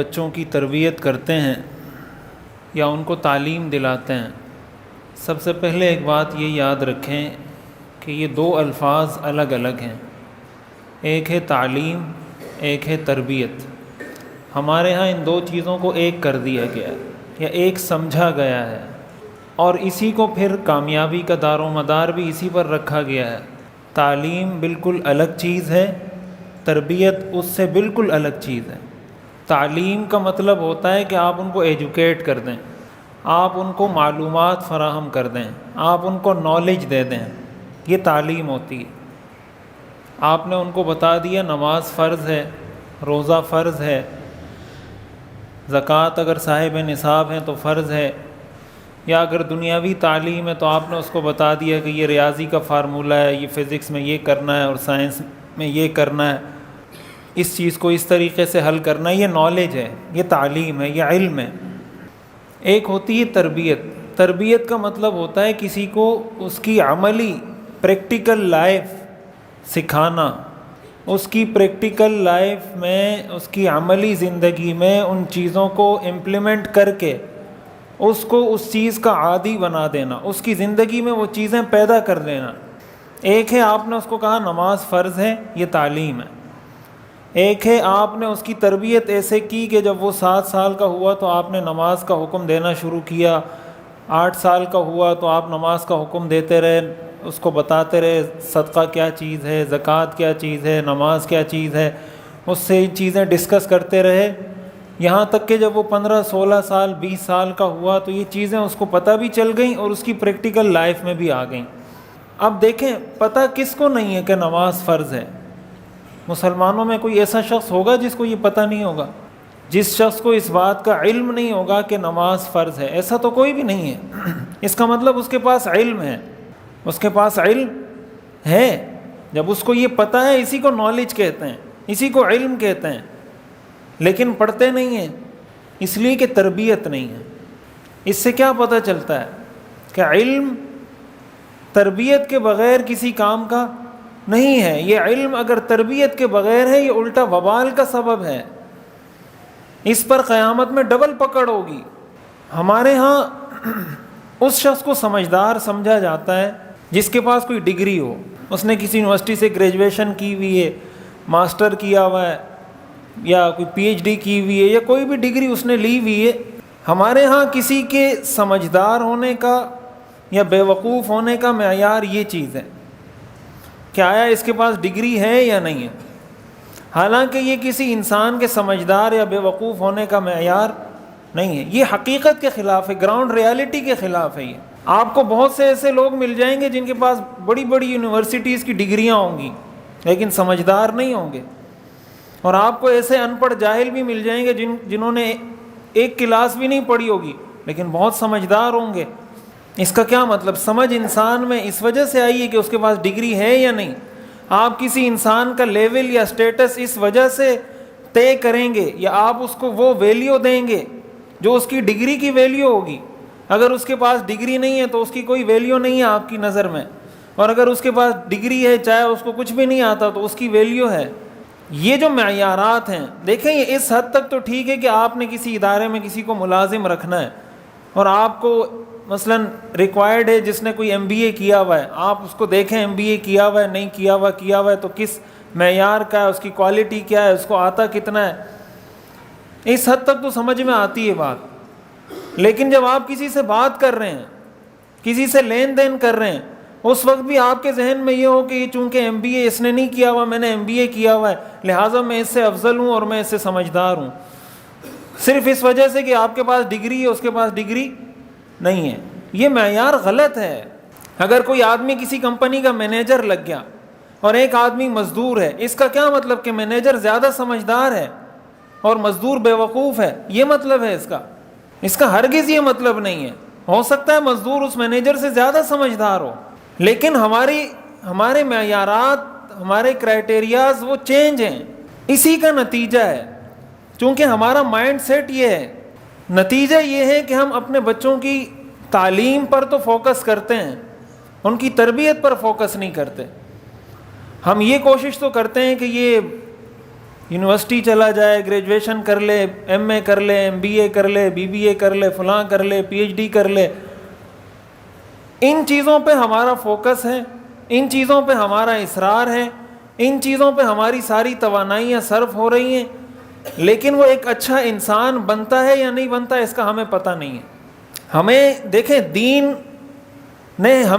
بچوں کی تربیت کرتے ہیں یا ان کو تعلیم دلاتے ہیں، سب سے پہلے ایک بات یہ یاد رکھیں کہ یہ دو الفاظ الگ الگ ہیں۔ ایک ہے تعلیم، ایک ہے تربیت۔ ہمارے ہاں ان دو چیزوں کو ایک کر دیا گیا ہے یا ایک سمجھا گیا ہے، اور اسی کو پھر کامیابی کا دار و مدار بھی اسی پر رکھا گیا ہے۔ تعلیم بالکل الگ چیز ہے، تربیت اس سے بالکل الگ چیز ہے۔ تعلیم کا مطلب ہوتا ہے کہ آپ ان کو ایجوکیٹ کر دیں، آپ ان کو معلومات فراہم کر دیں، آپ ان کو نالج دے دیں، یہ تعلیم ہوتی ہے۔ آپ نے ان کو بتا دیا نماز فرض ہے، روزہ فرض ہے، زکوٰۃ اگر صاحب نصاب ہیں تو فرض ہے، یا اگر دنیاوی تعلیم ہے تو آپ نے اس کو بتا دیا کہ یہ ریاضی کا فارمولہ ہے، یہ فزکس میں یہ کرنا ہے اور سائنس میں یہ کرنا ہے، اس چیز کو اس طریقے سے حل کرنا ہے، یہ نالج ہے، یہ تعلیم ہے، یہ علم ہے۔ ایک ہوتی ہے تربیت۔ تربیت کا مطلب ہوتا ہے کسی کو اس کی عملی پریکٹیکل لائف سکھانا، اس کی پریکٹیکل لائف میں، اس کی عملی زندگی میں ان چیزوں کو امپلیمنٹ کر کے اس کو اس چیز کا عادی بنا دینا، اس کی زندگی میں وہ چیزیں پیدا کر دینا۔ ایک ہے آپ نے اس کو کہا نماز فرض ہے، یہ تعلیم ہے۔ ایک ہے آپ نے اس کی تربیت ایسے کی کہ جب وہ 7 سال کا ہوا تو آپ نے نماز کا حکم دینا شروع کیا، 8 سال کا ہوا تو آپ نماز کا حکم دیتے رہے، اس کو بتاتے رہے صدقہ کیا چیز ہے، زکوٰۃ کیا چیز ہے، نماز کیا چیز ہے، اس سے چیزیں ڈسکس کرتے رہے، یہاں تک کہ جب وہ 15 16 سال 20 سال کا ہوا تو یہ چیزیں اس کو پتہ بھی چل گئیں اور اس کی پریکٹیکل لائف میں بھی آ گئیں۔ اب دیکھیں پتہ کس کو نہیں ہے کہ نماز فرض ہے؟ مسلمانوں میں کوئی ایسا شخص ہوگا جس کو یہ پتہ نہیں ہوگا؟ جس شخص کو اس بات کا علم نہیں ہوگا کہ نماز فرض ہے، ایسا تو کوئی بھی نہیں ہے۔ اس کا مطلب اس کے پاس علم ہے، اس کے پاس علم ہے۔ جب اس کو یہ پتہ ہے، اسی کو نالج کہتے ہیں، اسی کو علم کہتے ہیں، لیکن پڑھتے نہیں ہیں اس لیے کہ تربیت نہیں ہے۔ اس سے کیا پتہ چلتا ہے کہ علم تربیت کے بغیر کسی کام کا نہیں ہے۔ یہ علم اگر تربیت کے بغیر ہے، یہ الٹا وبال کا سبب ہے، اس پر قیامت میں ڈبل پکڑ ہوگی۔ ہمارے ہاں اس شخص کو سمجھدار سمجھا جاتا ہے جس کے پاس کوئی ڈگری ہو، اس نے کسی یونیورسٹی سے گریجویشن کی ہوئی ہے، ماسٹر کیا ہوا ہے، یا کوئی پی ایچ ڈی کی ہوئی ہے، یا کوئی بھی ڈگری اس نے لی ہوئی ہے۔ ہمارے ہاں کسی کے سمجھدار ہونے کا یا بے وقوف ہونے کا معیار یہ چیز ہے کہ آیا اس کے پاس ڈگری ہے یا نہیں ہے، حالانکہ یہ کسی انسان کے سمجھدار یا بے وقوف ہونے کا معیار نہیں ہے، یہ حقیقت کے خلاف ہے، گراؤنڈ ریالٹی کے خلاف ہے۔ یہ آپ کو بہت سے ایسے لوگ مل جائیں گے جن کے پاس بڑی بڑی یونیورسٹیز کی ڈگریاں ہوں گی لیکن سمجھدار نہیں ہوں گے، اور آپ کو ایسے ان پڑھ جاہل بھی مل جائیں گے جنہوں نے ایک کلاس بھی نہیں پڑھی ہوگی لیکن بہت سمجھدار ہوں گے۔ اس کا کیا مطلب؟ سمجھ انسان میں اس وجہ سے آئی ہے کہ اس کے پاس ڈگری ہے یا نہیں۔ آپ کسی انسان کا لیول یا سٹیٹس اس وجہ سے طے کریں گے یا آپ اس کو وہ ویلیو دیں گے جو اس کی ڈگری کی ویلیو ہوگی۔ اگر اس کے پاس ڈگری نہیں ہے تو اس کی کوئی ویلیو نہیں ہے آپ کی نظر میں، اور اگر اس کے پاس ڈگری ہے چاہے اس کو کچھ بھی نہیں آتا تو اس کی ویلیو ہے۔ یہ جو معیارات ہیں، دیکھیں یہ اس حد تک تو ٹھیک ہے کہ آپ نے کسی ادارے میں کسی کو ملازم رکھنا ہے اور آپ کو مثلا ریکوائرڈ ہے جس نے کوئی ایم بی اے کیا ہوا ہے، آپ اس کو دیکھیں ایم بی اے کیا ہوا ہے نہیں کیا ہوا ہے تو کس معیار کا ہے، اس کی کوالٹی کیا ہے، اس کو آتا کتنا ہے، اس حد تک تو سمجھ میں آتی ہے بات۔ لیکن جب آپ کسی سے بات کر رہے ہیں، کسی سے لین دین کر رہے ہیں، اس وقت بھی آپ کے ذہن میں یہ ہو کہ یہ چونکہ ایم بی اے اس نے نہیں کیا ہوا، میں نے ایم بی اے کیا ہوا ہے، لہٰذا میں اس سے افضل ہوں اور میں اس سے سمجھدار ہوں، صرف اس وجہ سے کہ آپ کے پاس ڈگری ہے اس کے پاس ڈگری نہیں ہے۔ یہ معیار غلط ہے۔ اگر کوئی آدمی کسی کمپنی کا مینیجر لگ گیا اور ایک آدمی مزدور ہے، اس کا کیا مطلب کہ مینیجر زیادہ سمجھدار ہے اور مزدور بے وقوف ہے؟ یہ مطلب ہے اس کا ہرگز یہ مطلب نہیں ہے۔ ہو سکتا ہے مزدور اس مینیجر سے زیادہ سمجھدار ہو، لیکن ہمارے معیارات، ہمارے کرائٹیریاز وہ چینج ہیں، اسی کا نتیجہ ہے۔ چونکہ ہمارا مائنڈ سیٹ یہ ہے، نتیجہ یہ ہے کہ ہم اپنے بچوں کی تعلیم پر تو فوکس کرتے ہیں، ان کی تربیت پر فوکس نہیں کرتے۔ ہم یہ کوشش تو کرتے ہیں کہ یہ یونیورسٹی چلا جائے, گریجویشن کر لے, ایم اے کر لے, ایم بی اے کر لے, بی بی اے کر لے, فلاں کر لے, پی ایچ ڈی کر لے. ان چیزوں پہ ہمارا فوکس ہے, ان چیزوں پہ ہمارا اصرار ہے, ان چیزوں پہ ہماری ساری توانائیاں صرف ہو رہی ہیں, لیکن وہ ایک اچھا انسان بنتا ہے یا نہیں بنتا اس کا ہمیں پتہ نہیں ہے. ہمیں دیکھیں دین نے ہم